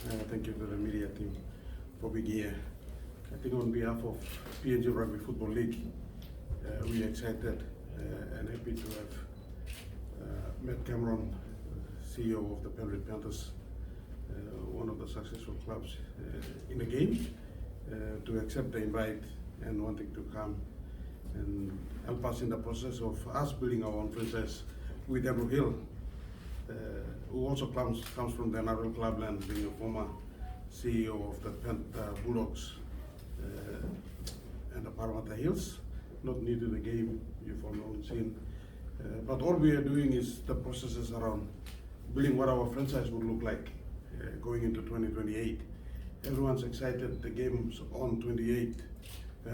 Thank you to the media team for being here. I think on behalf of PNG Rugby Football League, we're excited and happy to have Matt Cameron, CEO of the PENRITH Panthers, one of the successful clubs in the game, to accept the invite and wanting to come and help us in the process of us building our own franchise with Andrew Hill, who also comes from the NRL Club and being a former CEO of the Bulldogs and the Parramatta Hills. Not new to the game, you've all seen. But all we are doing is the processes around building what our franchise would look like going into 2028. Everyone's excited. The game's on 28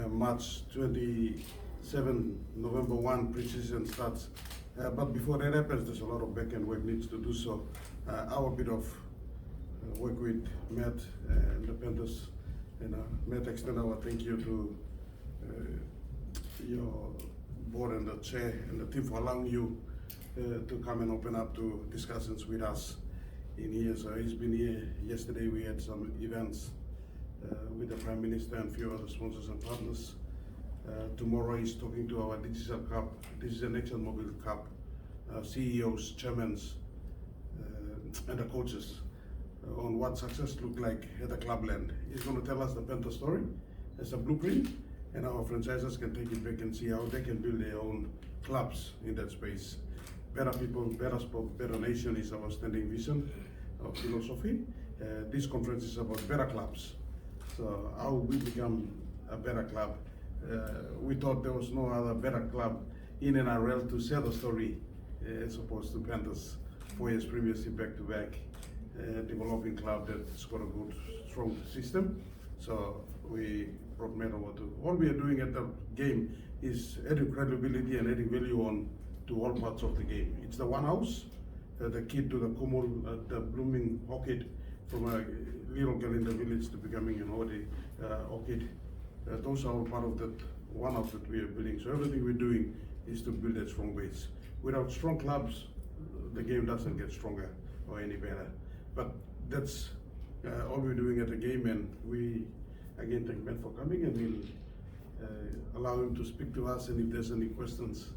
March 27, November 1, pre-season starts. But before that happens, there's a lot of back-end work needs to do so. Our bit of work with Matt and the Panthers, and Matt, extend our thank you to your board and the chair and the team for allowing you to come and open up to discussions with us in here. So he's been here. Yesterday we had some events with the Prime Minister and a few other sponsors and partners. Tomorrow he's talking to our Digital Cup, Digital Nation Mobile Cup, CEOs, chairmen, and the coaches on what success look like at the clubland. He's going to tell us the Panther story as a blueprint, and our franchises can take it back and see how they can build their own clubs in that space. Better people, better sport, better nation is our standing vision, our philosophy. This conference is about better clubs. So how we become a better club. We thought there was no other better club in NRL to share the story as opposed to Panthers. 4 years previously, back-to-back, developing club that's got a good, strong system. So we brought Matt over to. All we are doing at the game is adding credibility and adding value on to all parts of the game. It's the one house, the kid to the Kumul, the blooming orchid, from a little girl in the village to becoming an orchid. Those are all part of that one house that we are building. So everything we're doing is to build a strong base. Without strong clubs, the game doesn't get stronger or any better. But that's all we're doing at the game, and we again thank Matt for coming, and we'll allow him to speak to us, and if there's any questions,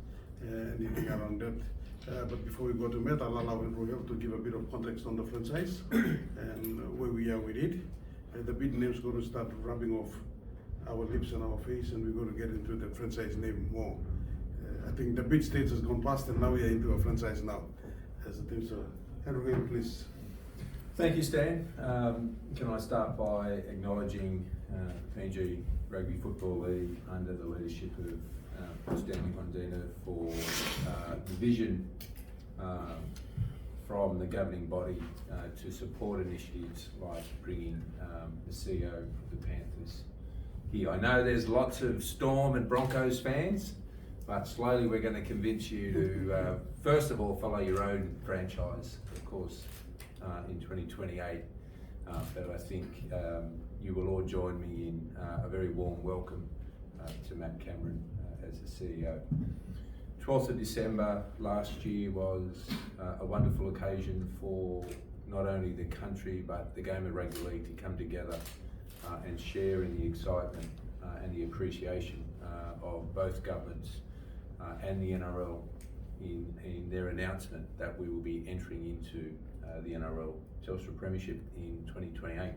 anything around that. But before we go to Matt, I'll allow Andrew Hill to give a bit of context on the franchise and where we are with it. The big name's going to start rubbing off our lips and our face, and we're going to get into the franchise name more. I think the big stage has gone past, and now we are into a franchise now as a team. So, Andrew Hill, please. Thank you, Stan. Can I start by acknowledging PNG Rugby Football League under the leadership of Stanley Hondina for the vision from the governing body to support initiatives like bringing the CEO of the Panthers here. I know there's lots of Storm and Broncos fans, but slowly we're going to convince you to, first of all, follow your own franchise, of course, in 2028. But I think you will all join me in a very warm welcome to Matt Cameron as the CEO. 12th of December last year was a wonderful occasion for not only the country but the game of rugby league to come together and share in the excitement and the appreciation of both governments and the NRL in their announcement that we will be entering into the NRL Telstra Premiership in 2028.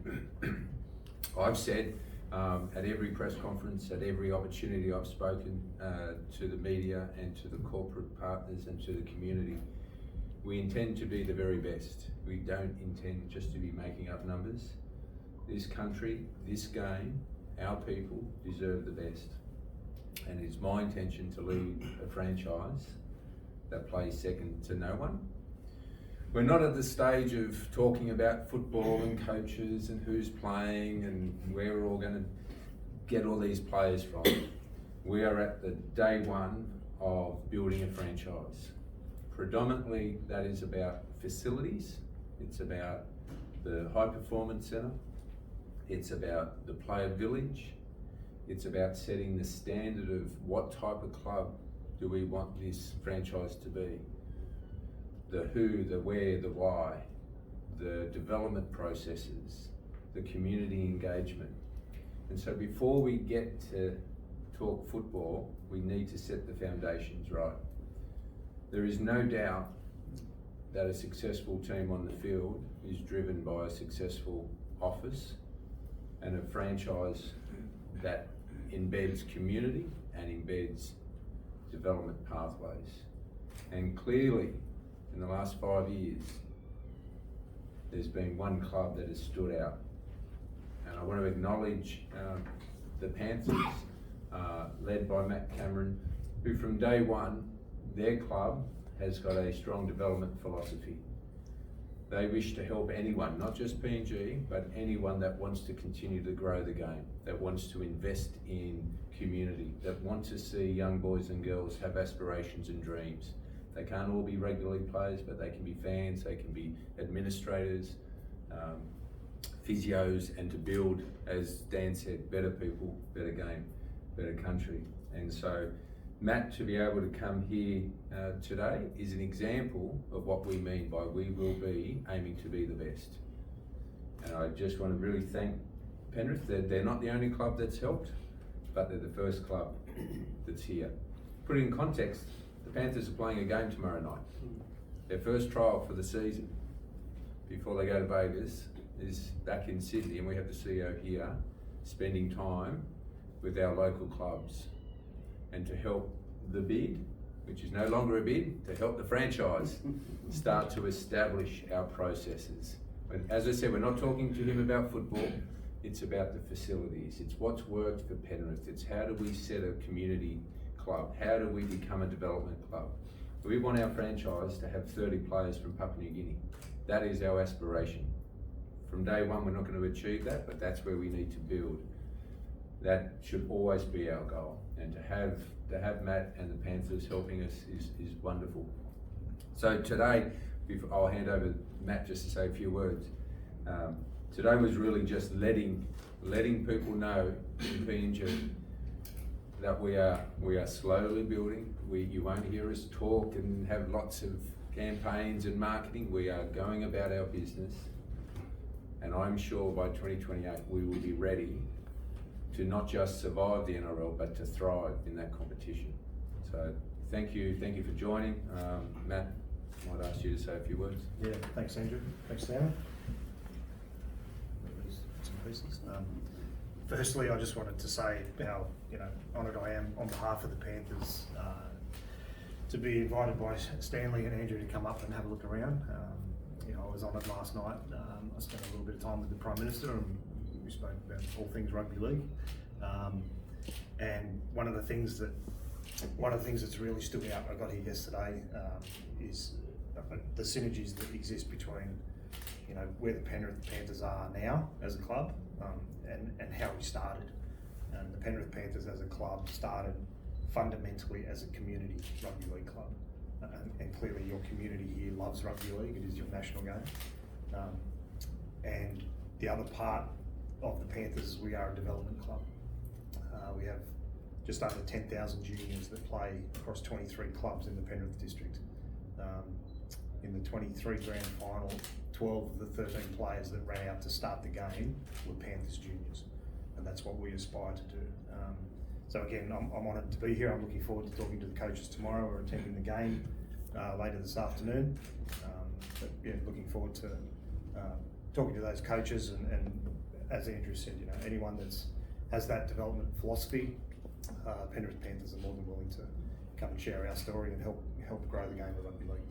I've said at every press conference, at every opportunity I've spoken to the media and to the corporate partners and to the community, we intend to be the very best. We don't intend just to be making up numbers. This country, this game, our people deserve the best. And it's my intention to lead a franchise that plays second to no one. We're not at the stage of talking about football and coaches and who's playing and where we're all going to get all these players from. We are at the day one of building a franchise. Predominantly that is about facilities. It's about the high performance centre. It's about the player village. It's about setting the standard of what type of club do we want this franchise to be. The who, the where, the why, the development processes, the community engagement. And so before we get to talk football, we need to set the foundations right. There is no doubt that a successful team on the field is driven by a successful office and a franchise that embeds community and embeds development pathways. And clearly, in the last 5 years, there's been one club that has stood out. And I want to acknowledge the Panthers, led by Matt Cameron, who from day one, their club has got a strong development philosophy. They wish to help anyone, not just PNG, but anyone that wants to continue to grow the game, that wants to invest in community, that want to see young boys and girls have aspirations and dreams. They can't all be regularly players, but they can be fans, they can be administrators, physios, and to build, as Dan said, better people, better game, better country. And so Matt, to be able to come here today is an example of what we mean by we will be aiming to be the best. And I just want to really thank Penrith. They're not the only club that's helped, but they're the first club that's here. Put it in context, the Panthers are playing a game tomorrow night. Their first trial for the season before they go to Vegas is back in Sydney, and we have the CEO here spending time with our local clubs and to help the bid, which is no longer a bid, to help the franchise start to establish our processes. But as I said, we're not talking to him about football, it's about the facilities. It's what's worked for Penrith. It's how do we set a community club? How do we become a development club? We want our franchise to have 30 players from Papua New Guinea. That is our aspiration. From day one, we're not going to achieve that, but that's where we need to build. That should always be our goal. And to have Matt and the Panthers helping us is wonderful. So today, I'll hand over to Matt just to say a few words. Today was really just letting people know in PNG that we are slowly building. You won't hear us talk and have lots of campaigns and marketing. We are going about our business, and I'm sure by 2028 we will be ready to not just survive the NRL, but to thrive in that competition. So thank you for joining. Matt, I might ask you to say a few words. Yeah, thanks Andrew, thanks Stanley. Some pieces. Firstly, I just wanted to say how honoured I am on behalf of the Panthers to be invited by Stanley and Andrew to come up and have a look around. I was honoured last night. I spent a little bit of time with the Prime Minister and we spoke about all things rugby league. And one of the things that's really stood out, I got here yesterday, is the synergies that exist between where the Penrith Panthers are now as a club and how we started. And the Penrith Panthers as a club started fundamentally as a community rugby league club. And clearly your community here loves rugby league, it is your national game. And the other part of the Panthers is we are a development club. We have just under 10,000 juniors that play across 23 clubs in the Penrith district. In the 23 grand final, 12 of the 13 players that ran out to start the game were Panthers juniors, and that's what we aspire to do. So again, I'm honoured to be here. I'm looking forward to talking to the coaches tomorrow or attending the game later this afternoon. But yeah, looking forward to talking to those coaches and as Andrew said, anyone has that development philosophy, Penrith Panthers are more than willing to come and share our story and help grow the game of rugby league.